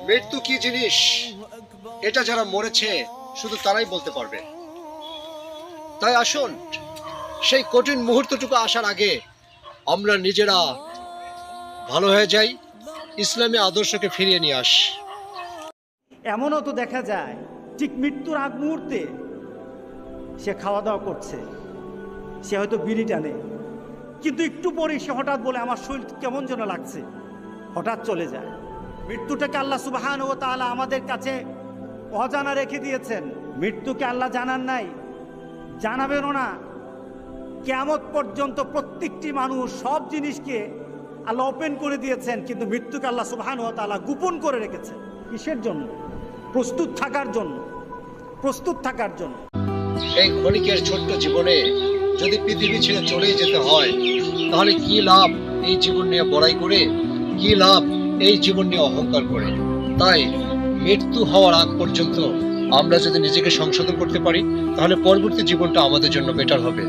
মৃত্যু কি জিনিস এটা যারা মরেছে শুধু তারাই বলতে পারবে। তাই আসুন, সেই কঠিন মুহূর্তটুকু আসার আগে আমরা নিজেরা ভালো হয়ে যাই, ইসলামী আদর্শকে ফিরিয়ে নিয়ে আস। এমনও তো দেখা যায় ঠিক মৃত্যুর আগ মুহূর্তে সে খাওয়া দাওয়া করছে, সে হয়তো বিড়ি টানে, কিন্তু একটু পরে সে হঠাৎ বলে আমার শরীর কেমন যেন লাগছে, হঠাৎ চলে যায়। মৃত্যুটাকে আল্লাহ সুবহানাহু ওয়া তাআলা আমাদের কাছে অজানা রেখে দিয়েছেন। মৃত্যুকে আল্লাহ জানান নাই, জানাবেনও না। কিয়ামত পর্যন্ত প্রত্যেকটি মানুষ সব জিনিসকে আল্লাহ ওপেন করে দিয়েছেন, কিন্তু মৃত্যুকে আল্লাহ সুবহানাহু ওয়া তাআলা গোপন করে রেখেছেন। কিসের জন্য? প্রস্তুত থাকার জন্য, প্রস্তুত থাকার জন্য। এই ক্ষণিকের ছোট্ট জীবনে যদি পৃথিবী ছেড়ে চলেই যেতে হয়, তাহলে কি লাভ এই জীবন নিয়ে বড়াই করে, কি লাভ এই জীবন নিয়ে অহংকার করে? তাই মৃত্যু হওয়ার আগ পর্যন্ত আমরা যদি নিজেকে সংশোধন করতে পারি, তাহলে পরবর্তী জীবনটা আমাদের জন্য বেটার হবে।